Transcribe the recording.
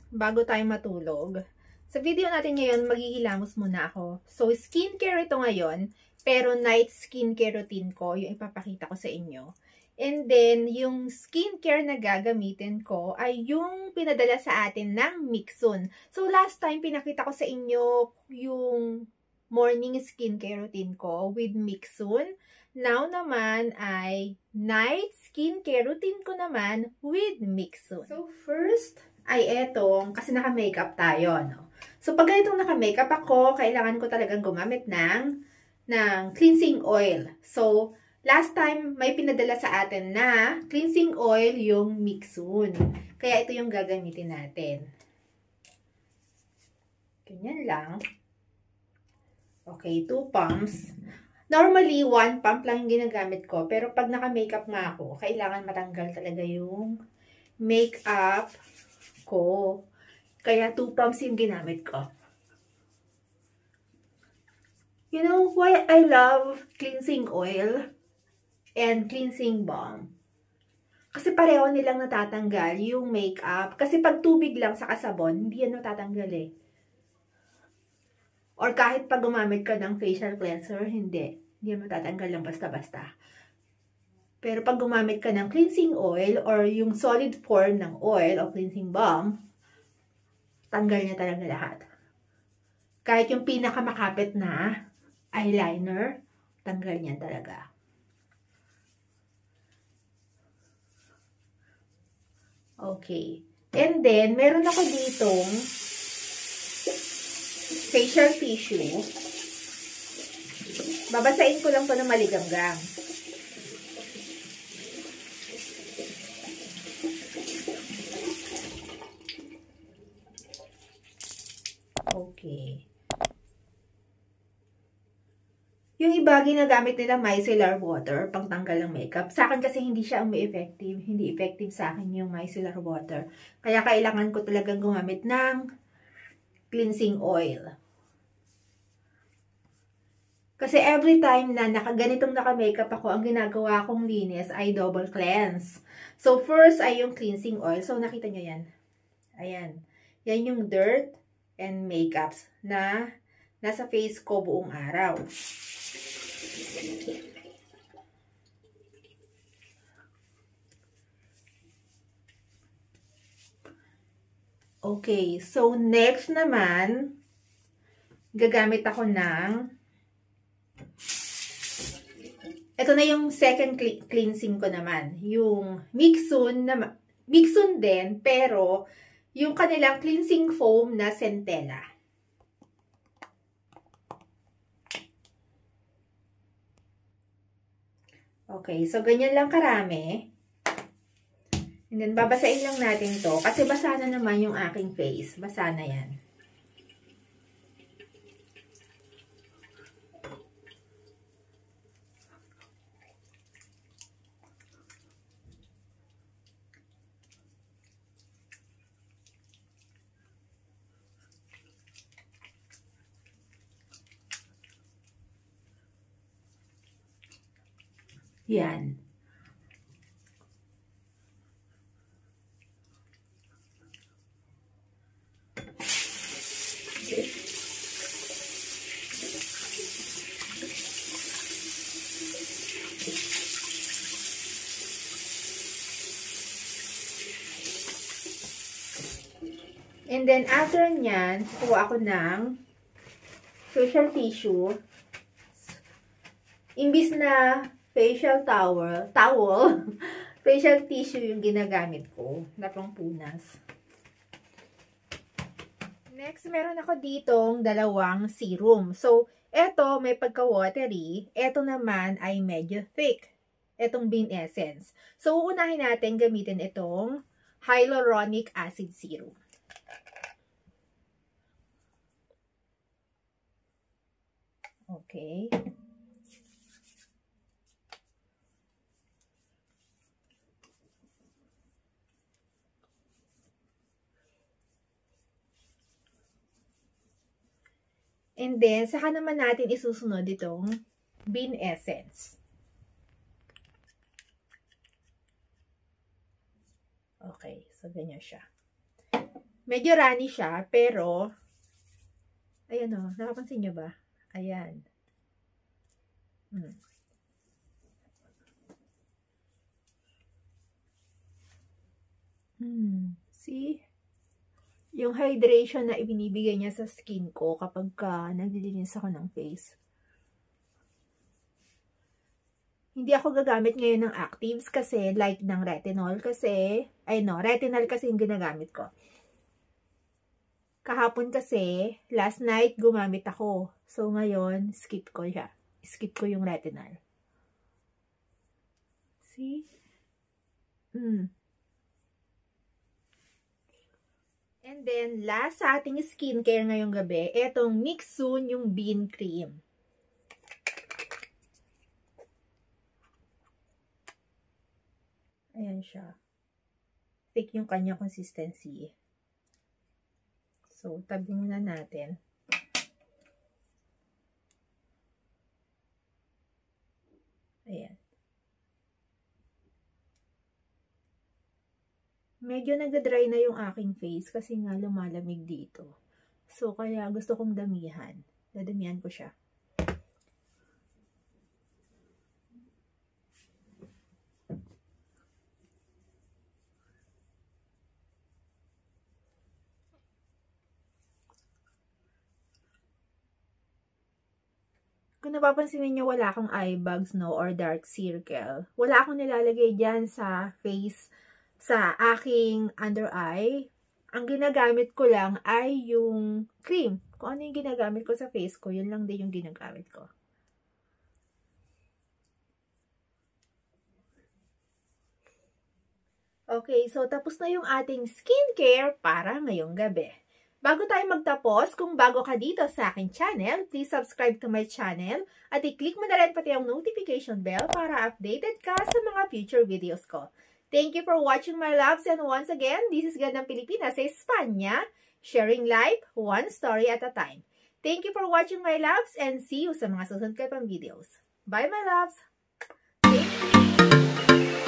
bago tayo matulog. Sa video natin ngayon, maghihilamos muna ako. So, skincare ito ngayon, pero night skincare routine ko, yung ipapakita ko sa inyo. And then, yung skincare na gagamitin ko ay yung pinadala sa atin ng Mixun. So, last time, pinakita ko sa inyo yung morning skincare routine ko with Mixun. Now naman ay night skincare routine ko naman with Mixun. So, first ay etong, kasi naka-makeup tayo, no? So, pag itong naka-makeup ako, kailangan ko talagang gumamit ng cleansing oil. So, last time, may pinadala sa atin na cleansing oil yung Mixun. Kaya ito yung gagamitin natin. Ganyan lang. Okay, 2 pumps. Normally, 1 pump lang yung ginagamit ko. Pero pag naka-makeup nga ako, kailangan matanggal talaga yung makeup ko. Kaya 2 pumps yung ginamit ko. You know why I love cleansing oil and cleansing balm? Kasi pareho nilang natatanggal yung makeup. Kasi pag tubig lang sa sabon, hindi yan natatanggal eh. Or kahit pag gumamit ka ng facial cleanser, hindi. Hindi yan matatanggal lang basta-basta. Pero pag gumamit ka ng cleansing oil or yung solid form ng oil o cleansing balm, tanggal niya talaga lahat. Kahit yung pinakamakapit na eyeliner, tanggal niya talaga. Okay. And then, meron ako ditong facial tissue. Babasain ko lang to na maligam-gam. Okay. Yung iba, ginagamit nila micellar water pang tanggal ng makeup. Sa akin kasi hindi siya effective. Hindi effective sa akin yung micellar water. Kaya kailangan ko talagang gumamit ng cleansing oil. Kasi every time na ganitong naka-makeup ako, ang ginagawa kong linis ay double cleanse. So, first ay yung cleansing oil. So, nakita nyo yan. Ayan. Yan yung dirt and makeups na nasa face ko buong araw. Okay, so next naman, gagamit ako ng, ito na yung second cleansing ko naman, yung Mixun din, pero yung kanilang cleansing foam na Centella. Okay, so ganyan lang karami. And then, babasain lang natin to. Kasi basa na naman yung aking face. Basa na yan. Yan. And then, after nyan, kuha ako ng facial tissue. Imbis na facial towel, facial tissue yung ginagamit ko na pangpunas. Next, meron ako ditong dalawang serum. So, eto may pagka-watery. Eto naman ay medyo thick. Etong Bean Essence. So, uunahin natin gamitin itong hyaluronic acid serum. Okay. And then, saka naman natin isusunod itong Bean Essence. Okay, so ganyan siya. Medyo runny siya, pero, ayan o, nakapansin nyo ba? Ayan. See? Yung hydration na ibinibigay niya sa skin ko kapag naglilinis ako ng face. Hindi ako gagamit ngayon ng actives kasi like ng retinol kasi, retinol kasi yung ginagamit ko. Kahapon kasi, last night gumamit ako. So ngayon, skip ko siya. Skip ko yung retinol. See? And then, last sa ating skincare ngayong gabi, etong Mixsoon yung Bean Cream. Ayan siya. Thick yung kanya consistency. So, tabi muna natin. Ayan. Medyo nagda-dry na yung aking face kasi nga lumalamig dito. So, kaya gusto kong damihan. Dadamihan ko siya. Kung napapansin niyo wala akong eye bags, no, or dark circle. Wala akong nilalagay dyan sa face, sa aking under eye. Ang ginagamit ko lang ay yung cream. Kung ano yung ginagamit ko sa face ko, yun lang din yung ginagamit ko. Okay, so tapos na yung ating skincare para ngayong gabi. Bago tayo magtapos, kung bago ka dito sa aking channel, please subscribe to my channel at i-click mo na rin pati ang notification bell para updated ka sa mga future videos ko. Thank you for watching my loves, and once again, this is Gandang Pilipinas sa Espanya, sharing life one story at a time. Thank you for watching my loves and see you sa mga susunod ko pang videos. Bye my loves! Thank you!